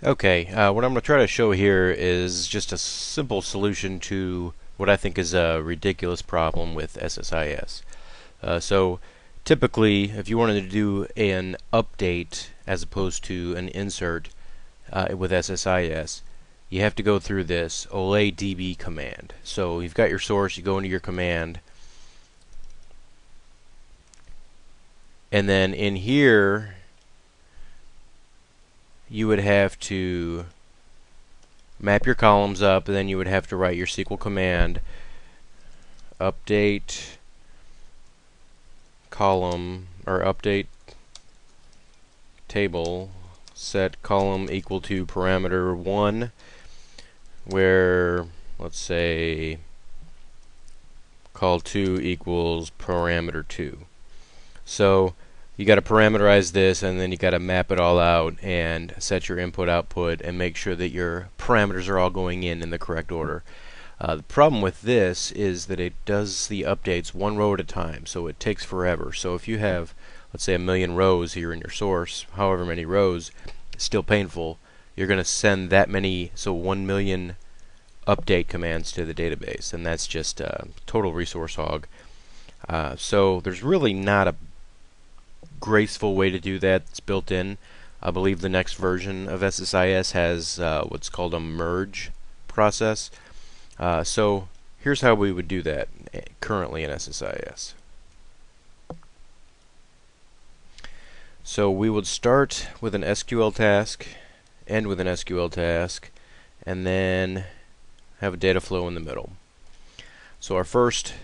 Okay, what I'm going to try to show here is just a simple solution to what I think is a ridiculous problem with SSIS. So typically, if you wanted to do an update as opposed to an insert with SSIS, you have to go through this oledb command. So you've got your source, you go into your command, and then in here you would have to map your columns up, and then you would have to write your SQL command update column or update table set column equal to parameter 1, where let's say call 2 equals parameter 2. So you got to parameterize this, and then you got to map it all out and set your input output and make sure that your parameters are all going in the correct order. The problem with this is that it does the updates one row at a time, so it takes forever. So if you have, let's say, 1,000,000 rows here in your source, however many rows, it's still painful. You're going to send that many, so 1,000,000 update commands to the database, and that's just a total resource hog. So there's really not a graceful way to do that. It's built in. I believe the next version of SSIS has what's called a merge process. So here's how we would do that currently in SSIS. So we would start with an SQL task, end with an SQL task, and then have a data flow in the middle. So our first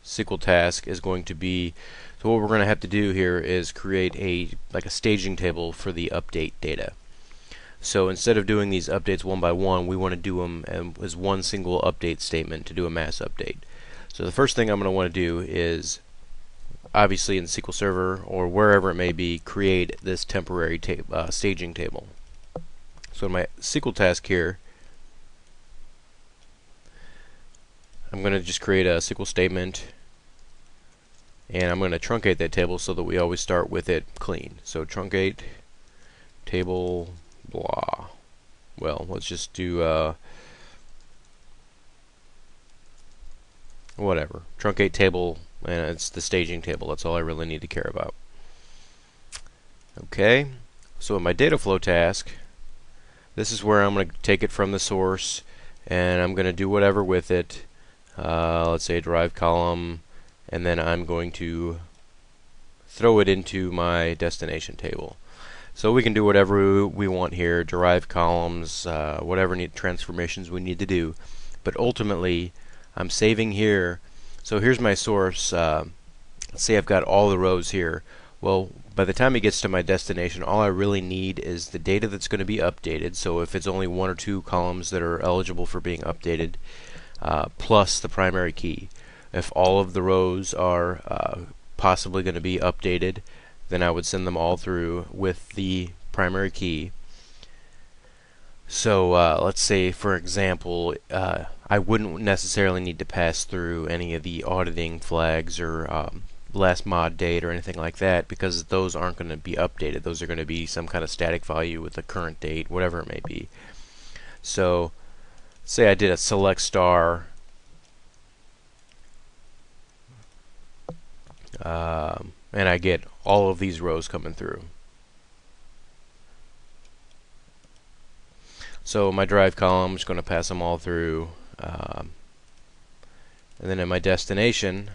SQL task is going to be, so what we're going to have to do here is create a staging table for the update data. So instead of doing these updates one by one, we want to do them as one single update statement to do a mass update. So the first thing I'm going to want to do is, obviously in SQL Server or wherever it may be, create this temporary staging table. So in my SQL task here, I'm going to just create a SQL statement, and I'm going to truncate that table so that we always start with it clean. So truncate table blah. Well, let's just do whatever. Truncate table, and it's the staging table. That's all I really need to care about. Okay, so in my data flow task, this is where I'm going to take it from the source, and I'm going to do whatever with it. Let's say a derived column, and then I'm going to throw it into my destination table. So we can do whatever we want here, derive columns, whatever transformations we need to do. But ultimately, I'm saving here. So here's my source. Let's say I've got all the rows here. Well, by the time it gets to my destination, all I really need is the data that's going to be updated. So if it's only 1 or 2 columns that are eligible for being updated, plus the primary key. If all of the rows are possibly going to be updated, then I would send them all through with the primary key. So let's say, for example, I wouldn't necessarily need to pass through any of the auditing flags or last mod date or anything like that, because those aren't going to be updated. Those are going to be some kind of static value with the current date, whatever it may be. So say I did a select star and I get all of these rows coming through. So my drive column, I'm just going to pass them all through, and then in my destination,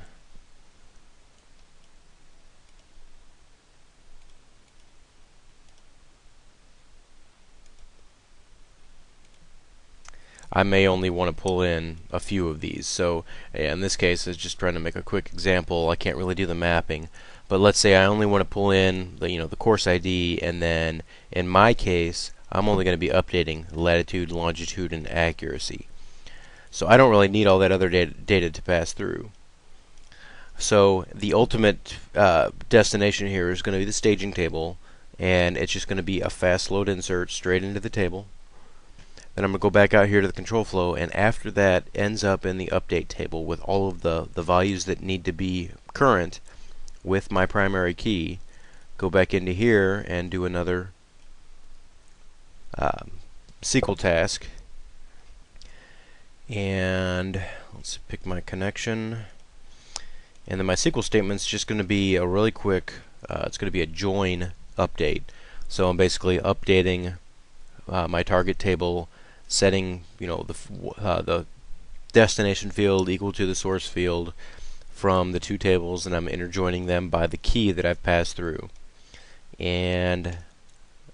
I may only want to pull in a few of these. So in this case, it's just trying to make a quick example. I can't really do the mapping, but let's say I only want to pull in the course ID, and then in my case, I'm only going to be updating latitude, longitude, and accuracy. So I don't really need all that other data to pass through. So the ultimate destination here is going to be the staging table, and it's just going to be a fast load insert straight into the table. Then I'm going to go back out here to the control flow, and after that ends up in the update table with all of the values that need to be current with my primary key. Go back into here and do another SQL task, and let's pick my connection, and then my SQL statement's just going to be a really quick, it's going to be a join update. So I'm basically updating my target table, setting the destination field equal to the source field from the two tables, and I'm interjoining them by the key that I've passed through. And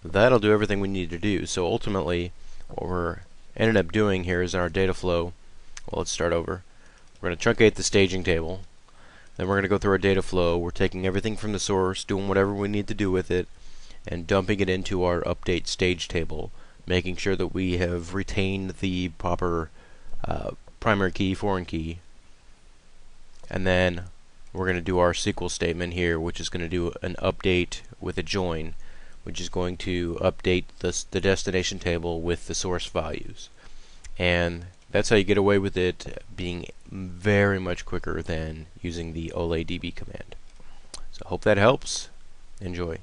that'll do everything we need to do. So ultimately, what we're ended up doing here is in our data flow. Well, let's start over. We're going to truncate the staging table. Then we're going to go through our data flow. We're taking everything from the source, doing whatever we need to do with it, and dumping it into our update stage table, making sure that we have retained the proper primary key, foreign key. And then we're going to do our SQL statement here, which is going to do an update with a join, which is going to update the destination table with the source values. And that's how you get away with it being very much quicker than using the OLADB command. So I hope that helps. Enjoy.